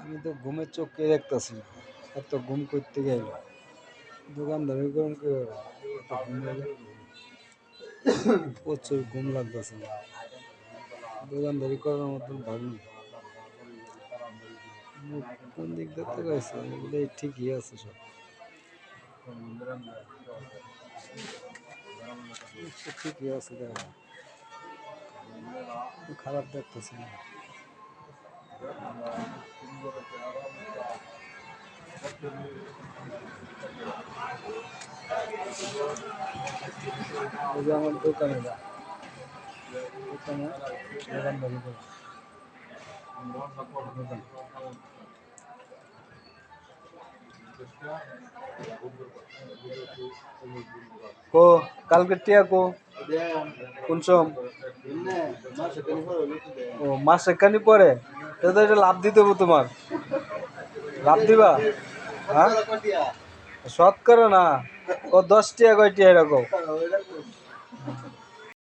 আমি তো ঘুমের চোখকে দেখতেছি না। এত ঘুম করতে গেল দোকানদারি করুন কিভাবে? এত ঘুম লাগে, প্রচুর ঘুম লাগতেছে না। দোকানদারি করার মতন ভাবি মুখ কোন দিক দিয়ে তাকাইছে, এগুলো ঠিকই আছে সব, ঠিকই আছে, দেখা খারাপ দেখতেছে না। ওই যে আমার দোকানে দোকানদারি করে দোকান। কো কালকে টিয়া কো কোন সম? ও মাস একখানি পরে তো এটা লাভ দিতে হবে তোমার, লাভ দিবা? হ্যাঁ শতকরা না, ও 10 টিয়া কয় টিয়া এরকম